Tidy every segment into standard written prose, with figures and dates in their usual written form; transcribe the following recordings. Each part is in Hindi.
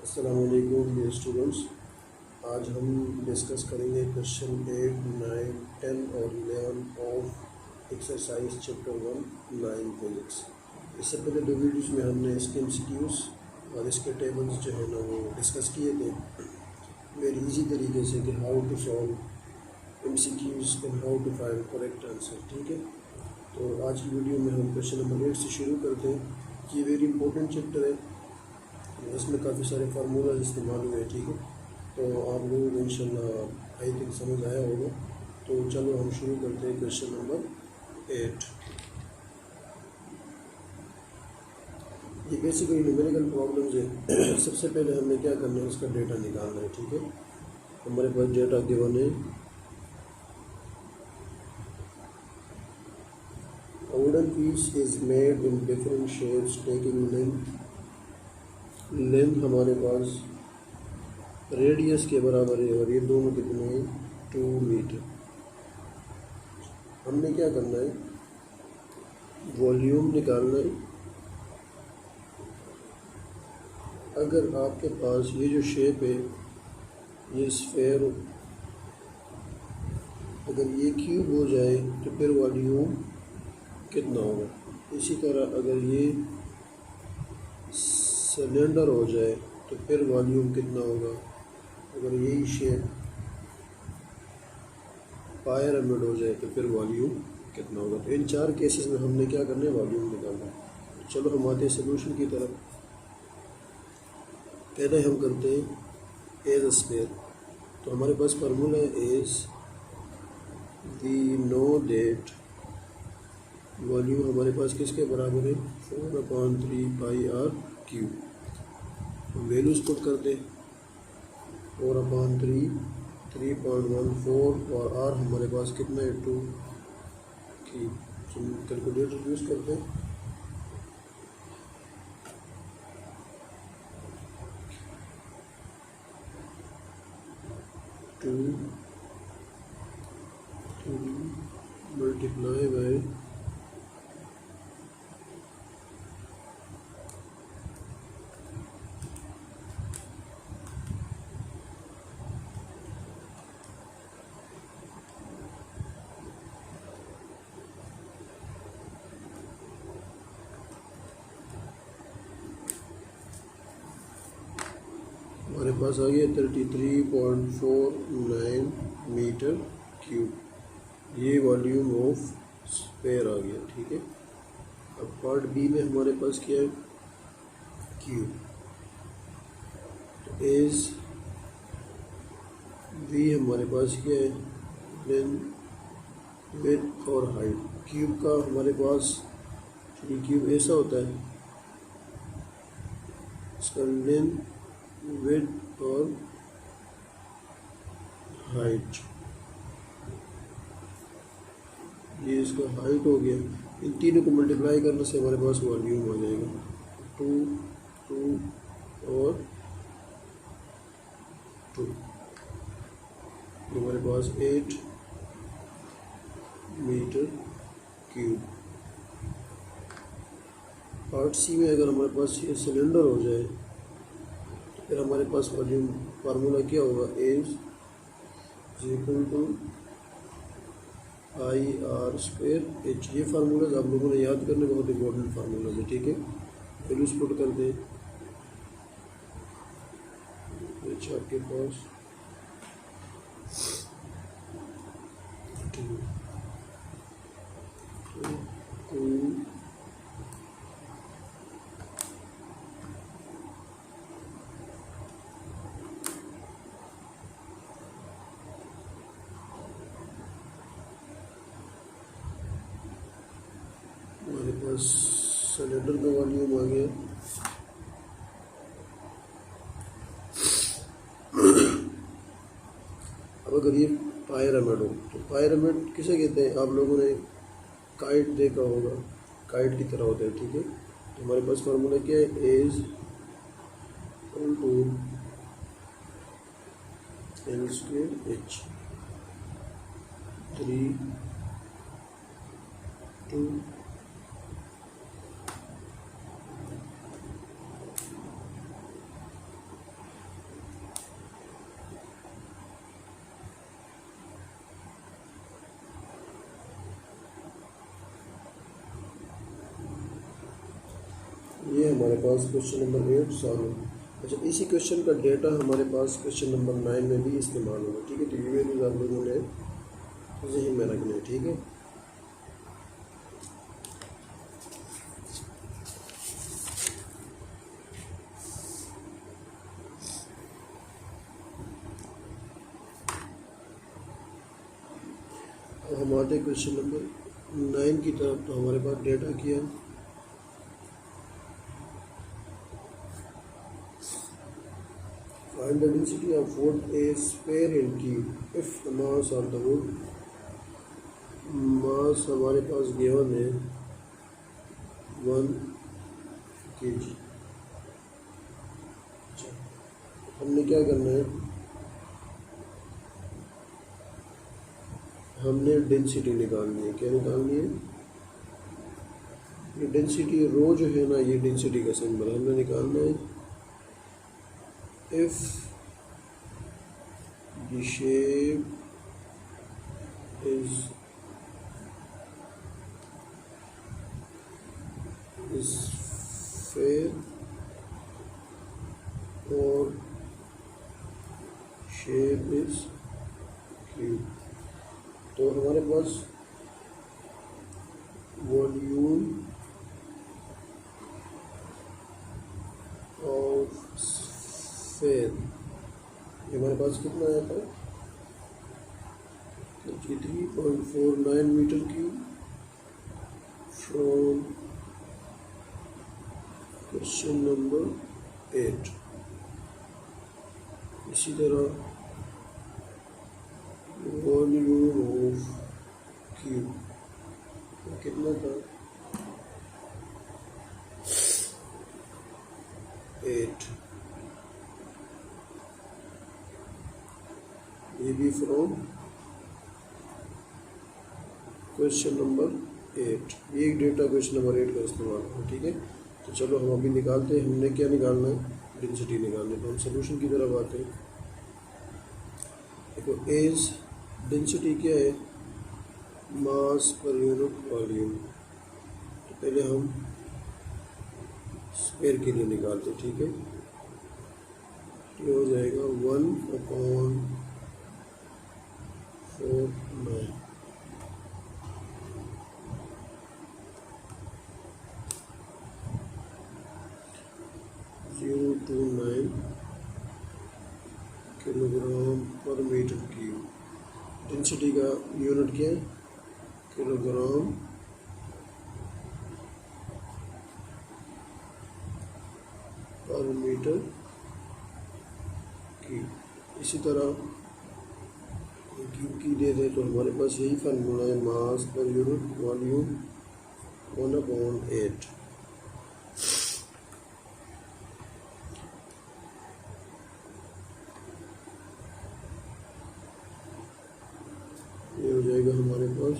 अस्सलाम वालेकुम डियर स्टूडेंट्स। आज हम डिस्कस करेंगे क्वेश्चन 8, 9, 10 और 11 ऑफ एक्सरसाइज चैप्टर 1 9 फिजिक्स। इससे पहले दो वीडियोस में हमने इसके एमसीक्यूज़ और इसके टेबल्स जो है ना वो डिस्कस किए थे वेरी इजी तरीके से कि how to solve MCQs and how to find correct answer. ठीक है, तो आज की वीडियो में हम क्वेश्चन नंबर 8 से शुरू करते हैं। ये वेरी इंपॉर्टेंट चैप्टर है, इसमें काफ़ी सारे फार्मूलाज इस्तेमाल हुए। ठीक है, तो आप लोगों को इंशाल्लाह आई थिंक समझ आया होगा। तो चलो हम शुरू करते हैं क्वेश्चन नंबर 8। ये बेसिकली न्यूमेरिकल प्रॉब्लम्स है। सबसे पहले हमें क्या करना है, उसका डेटा निकालना है। ठीक है, हमारे पास डेटा गिवन है। A wooden piece is made in different shapes taking length हमारे पास रेडियस के बराबर है और ये दोनों कितने हैं 2 मीटर। हमने क्या करना है, वॉल्यूम निकालना है। अगर आपके पास ये जो शेप है ये स्फेयर, अगर ये क्यूब हो जाए तो फिर वॉल्यूम कितना होगा। इसी तरह अगर ये सिलेंडर हो जाए तो फिर वॉल्यूम कितना होगा। अगर यही शेप पायरामिड हो जाए तो फिर वॉल्यूम कितना होगा। तो इन चार केसेस में हमने क्या करना है, वॉल्यूम निकालना है। चलो हम आते हैं सोल्यूशन की तरफ। पहले हम करते हैं एज स्क्वायर। तो हमारे पास फार्मूला है as we know that volume हमारे पास किसके बराबर है 4/3 pi r cube. Values put कर दे 4/3 3.14 और आर हमारे पास कितना है 2 की। कैलकुलेटर यूज़ करते हैं। टू 3 मल्टीप्लाई बाय हमारे पास आ गया 33.49 मीटर क्यूब। ये वॉल्यूम ऑफ स्फेयर आ गया। ठीक है, अब पार्ट बी में हमारे पास क्या है, क्यूब। तो एज वी हमारे पास क्या है, लेंथ विड्थ और हाइट। क्यूब का हमारे पास क्यूब ऐसा होता है, इसका लेंथ विड्थ और हाइट, ये इसका हाइट हो गया। इन तीनों को मल्टीप्लाई करने से हमारे पास वॉल्यूम आ जाएगा 2 2 और 2। हमारे पास 8 मीटर क्यूब। पार्ट सी में अगर हमारे पास ये सिलेंडर हो जाए फिर हमारे पास वॉल्यूम फार्मूला क्या होगा, एज इक्वल टू आई आर स्क्वायर एच। ये फार्मूलाज आप लोगों ने याद करने, बहुत इंपॉर्टेंट फार्मूलाज है। ठीक है, वैल्यूज पुट कर दें। एच आपके पास 2 हमारे पास सिलेंडर का वॉल्यूम आ गया। अब अगर ये पायरामिड हो तो पायरामिड किसे कहते हैं, आप लोगों ने काइट देखा होगा, काइट की तरह होता है। ठीक है, तो हमारे पास फार्मूला क्या है, as equal to l square h 3 2 2 ये हमारे पास क्वेश्चन नंबर 8 सॉल्व। अच्छा, इसी क्वेश्चन का डेटा हमारे पास क्वेश्चन नंबर 9 में भी इस्तेमाल होगा। ठीक है, तो ये वैल्यूज आप लोगों ने जहन में रखना है। ठीक है, हम आते हैं क्वेश्चन नंबर 9 की तरफ। तो हमारे पास डेटा किया find the density of wood a square in cube if the mass of the wood, मास हमारे पास गिवन है 1 kg। अच्छा, हमने क्या करना है, हमने डेंसिटी निकालनी है। क्या निकालनी है? ये डेंसिटी रो जो है ना, ये डेंसिटी का सिंबल हमने निकालना है। If the shape is fair और शेप इज क्यूब, तो हमारे पास वॉल्यूम ऑफ स्फीयर हमारे पास कितना आया था? 3.49 meter cube from question number 8। इसी तरह वॉल्यूम ऑफ क्यूब कितना था? 8। ये भी फ्रॉम क्वेश्चन नंबर 8। ये डेटा क्वेश्चन नंबर 8 का इस्तेमाल है। ठीक है, तो चलो हम अभी निकालते हैं। हमने क्या निकालना है? डेंसिटी निकालनी है। तो हम सोल्यूशन की तरफ आते हैं। देखो, एज डेंसिटी क्या है? मास पर यूनिट वॉल्यूम। तो पहले हम स्क्वायर के लिए निकालते हैं। ठीक है, ये हो जाएगा 1/4/9 029 किलोग्राम पर मीटर क्यूब। डेंसिटी का यूनिट क्या है? किलोग्राम पर मीटर क्यूब। इसी तरह क्यूब की दे दे तो हमारे पास यही फार्मूला है, मास पर यूनिट वॉल्यूम 1/8। ये हो जाएगा हमारे पास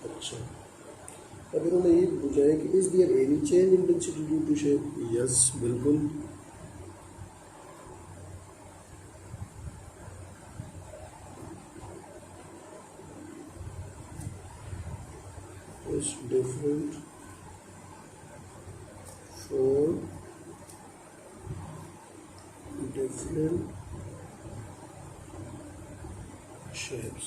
अच्छा। अब इन्होंने ये पूछा है कि is there any change in density due to shape? Yes, बिल्कुल। Is different for different shapes.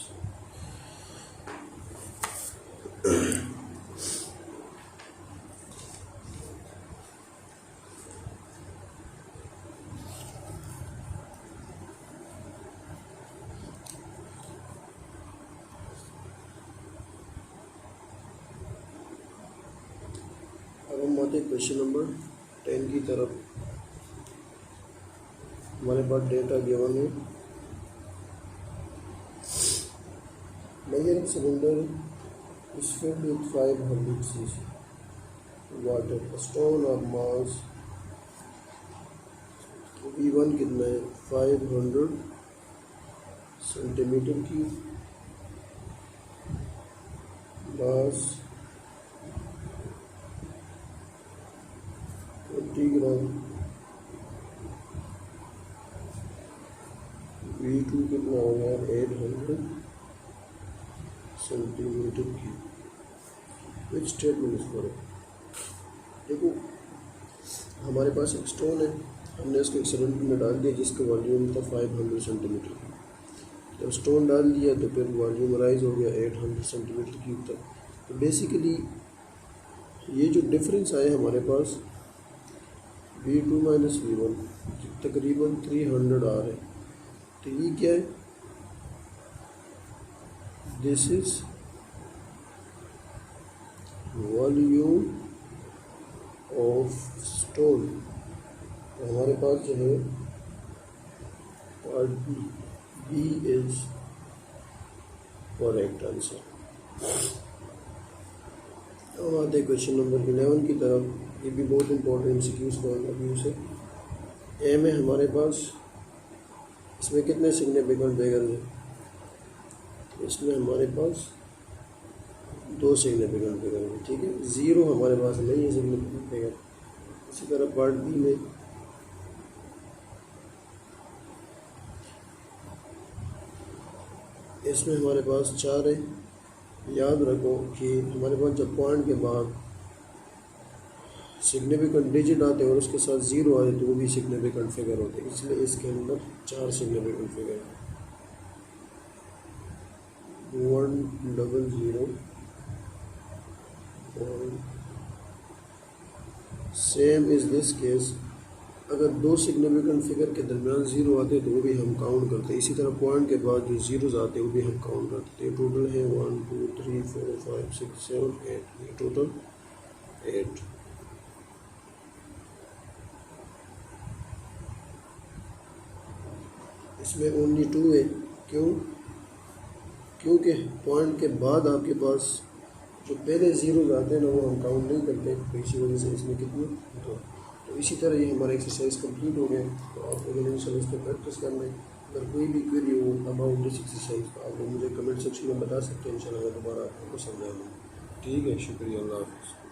अब हम आते हैं क्वेश्चन नंबर 10 की तरफ। हमारे पास डेटा गिवन है। Measure cylinder is filled with 500 cc water. A stone of mass V1 कितना है? 500 सेंटीमीटर की मास 20 ग्राम V2 कितना हो गया 800 centimetre cube. Which statement is correct? देखो हमारे पास एक स्टोन है, हमने इसको एक सिलेंडर में डाल दिया जिसका वॉल्यूम था 500 सेंटीमीटर क्यूब। जब स्टोन डाल दिया तो फिर वॉल्यूम राइज हो गया 800 सेंटीमीटर क्यूब तक। तो बेसिकली ये जो डिफरेंस आए हमारे पास V2 माइनस V1 तकरीबन 300 आ रहे, तो ये क्या है? This is volume of stone. हमारे पास जो है part B is correct answer. अब आते हैं क्वेश्चन नंबर 11 की तरफ। ये भी बहुत इंपॉर्टेंट एमसीक्यूज़ का व्यू से। ए में हमारे पास इसमें कितने सिग्निफिकेंट फिगर्स हैं? इसमें हमारे पास 2 सिग्निफिकेंट फिगर है, ठीक है। 0 हमारे पास नहीं है सिग्निफिकेंट फिगर। इसी तरह पार्ट बी में इसमें हमारे पास 4 है। याद रखो कि हमारे पास जब पॉइंट के बाद सिग्निफिकेंट डिजिट आते हैं और उसके साथ 0 आए तो वो भी सिग्निफिकेंट फिगर होते हैं, इसलिए इसके अंदर 4 सिग्निफिकेंट फिगर है। 100 और सेम इज दिस केस। अगर 2 सिग्निफिकेंट फिगर के दरमियान 0 आते हैं तो वो भी हम काउंट करते हैं। इसी तरह पॉइंट के बाद जो जीरोज आते हैं वो भी हम काउंट करते हैं। टोटल है 1 2 3 4 5 6 7 8, ये टोटल 8। इसमें ओनली 2 है। क्योंकि पॉइंट के बाद आपके पास जो पहले जीरोज आते हैं ना वो हम काउंट नहीं करते, तो इसी वजह से इसमें कितने 2। तो इसी तरह ये हमारा एक्सरसाइज कंप्लीट हो गया। तो आप लोगों ने इंशाल्लाह इस पर प्रैक्टिस करना है। अगर कोई भी क्वेरी हो अबाउट दिस एक्सरसाइज तो आप लोग मुझे कमेंट सेक्शन में बता सकते हैं। इंशाल्लाह मैं दोबारा आपको समझा दूँ। ठीक है, शुक्रिया, अल्लाह हाफ़िज़।